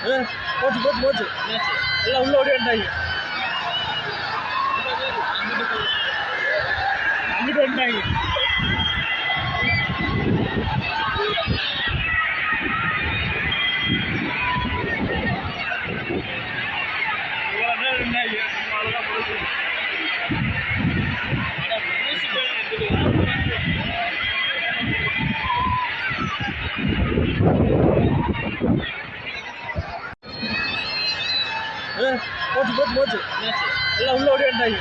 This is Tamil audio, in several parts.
போச்சு போச்சு போச்சு எல்லாம் உள்ள ஓடிட்டாங்க. அங்கிட்டு வந்துட்டாங்க. போச்சு போச்சு போச்சு எல்லாம் உள்ள ஓடிட்டாங்க.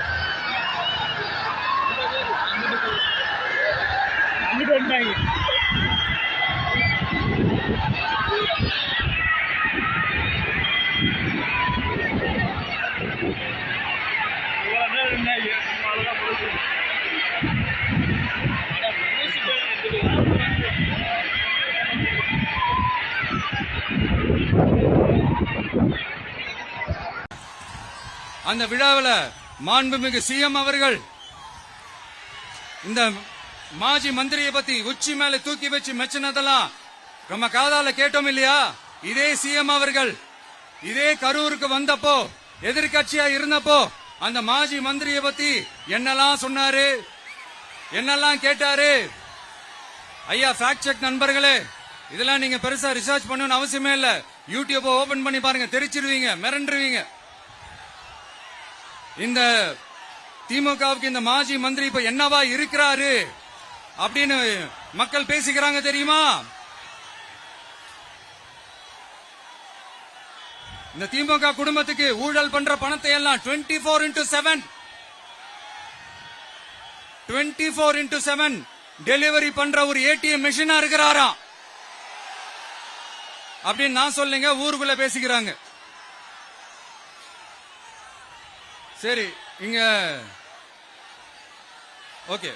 அங்கிட்டு வந்துட்டாங்க. அந்த விழாவில் மாண்புமிகு சிஎம் அவர்கள் இந்த மாஜி மந்திரியை பத்தி உச்சி மேல தூக்கி வச்சு மெச்சினதெல்லாம் நம்ம காதால கேட்டோம் இல்லையா? இதே சிஎம் அவர்கள் இதே கரூருக்கு வந்தப்போ எதிர்கட்சியா இருந்தப்போ அந்த மாஜி மந்திரியை பத்தி என்னெல்லாம் சொன்னாரு, என்னெல்லாம் கேட்டாரு. ஐயா ஃபேக்ட் செக் நண்பர்களே, இதெல்லாம் நீங்க பெருசா ரிசர்ச் பண்ணணும்னு அவசியமே இல்ல. யூடியூப் ஓபன் பண்ணி பாருங்க, தெரிச்சிருவீங்க, மிரண்டுருவீங்க. இந்த திமுகவுக்கு இந்த மாஜி மந்திரி இப்ப என்னவா இருக்கிறாரு அப்படின்னு மக்கள் பேசிக்கிறாங்க தெரியுமா? இந்த திமுக குடும்பத்துக்கு ஊழல் பண்ற பணத்தை எல்லாம் 24x7 டெலிவரி பண்ற ஒரு ஏடிஎம் மெஷினா இருக்கிறாராம் அப்படின்னு நான் சொல்லுங்க, ஊருக்குள்ள பேசிக்கிறாங்க. சரி, இங்க ஓகே.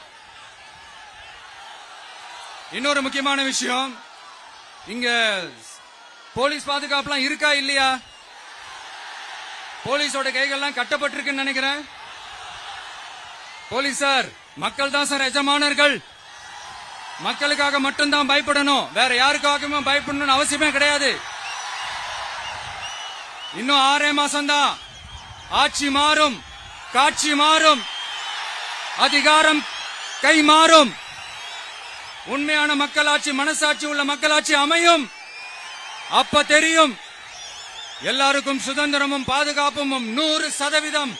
இன்னொரு முக்கியமான விஷயம், இங்க போலீஸ் பாதுகாப்புலாம் இருக்கா இல்லையா? போலீஸோட கைகள்லாம் கட்டப்பட்டிருக்குன்னு நினைக்கிறேன். போலீசார் மக்கள் தான் சார் எஜமானர்கள். மக்களுக்காக மட்டும்தான் பயப்படணும், வேற யாருக்காகவும் பயப்படணும்னு அவசியமே கிடையாது. இன்னும் 6 மாசம் தான். ஆட்சி மாறும், காட்சி மாறும், அதிகாரம் கை மாறும். உண்மையான மக்களாட்சி, மனசாட்சி உள்ள மக்களாட்சி அமையும். அப்ப தெரியும் எல்லாருக்கும் சுதந்திரமும் பாதுகாப்பும் 100%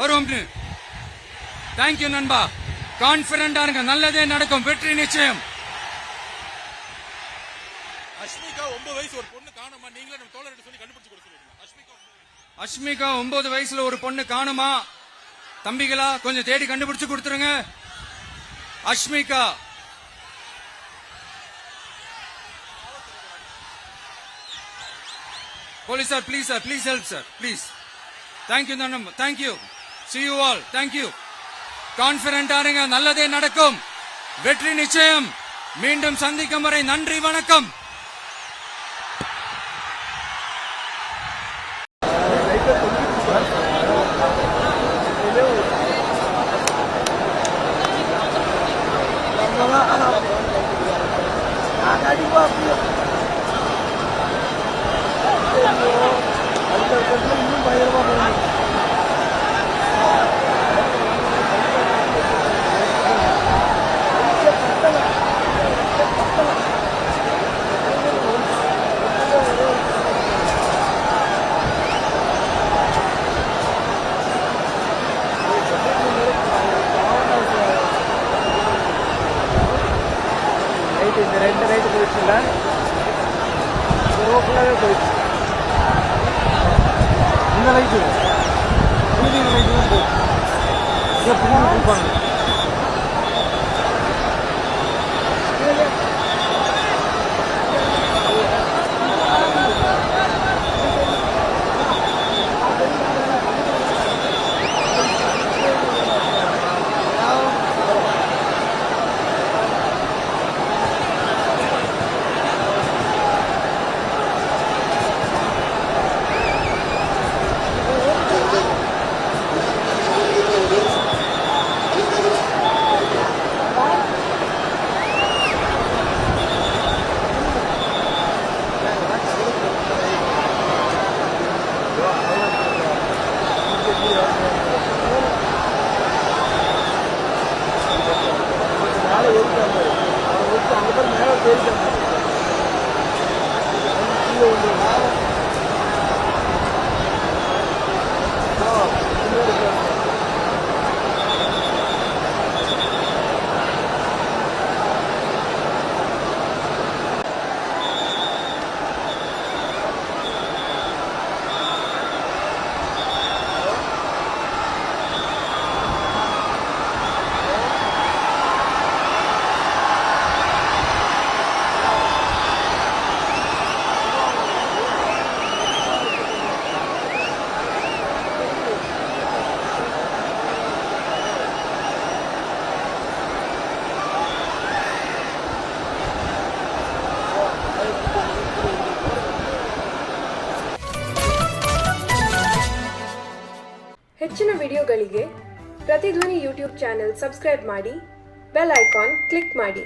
வரும். தேங்க்யூ நண்பா. கான்பிடண்டா இருங்க, நல்லதே நடக்கும், வெற்றி நிச்சயம். அஷ்மிகா 9 வயசு ஒரு பொண்ணு காணுமா? நீங்களே நம்ம தோழர்கிட்ட சொல்லி கண்டுபிடிச்சு கொடுக்க சொல்லுங்க. அஷ்மிகா 9 வயசுல ஒரு பொண்ணு காணுமா? தம்பிகளா கொஞ்சம் தேடி கண்டுபிடிச்சு கொடுத்துருங்க. Ashmika police sir, please sir, please help sir, please. Thank you thank you. See you all. Thank you. கான்பிடண்டா இருங்க, நல்லதே நடக்கும், வெற்றி நிச்சயம். மீண்டும் சந்திக்கும் வரை நன்றி, வணக்கம். இந்த 2 ரைட்டு போயிடுச்சுல, ரோட்லவே போயிடுச்சு. இந்த லைட்டு லைட்டு போயிடுச்சு. எப்படி கொடுப்பாங்க? ಹೆಚ್ಚಿನ ವಿಡಿಯೋಗಳಿಗೆ ಪ್ರತಿಧ್ವನಿ ಯೂಟ್ಯೂಬ್ ಚಾನೆಲ್ ಸಬ್ಸ್ಕ್ರೈಬ್ ಮಾಡಿ, ಬೆಲ್ ಐಕಾನ್ ಕ್ಲಿಕ್ ಮಾಡಿ.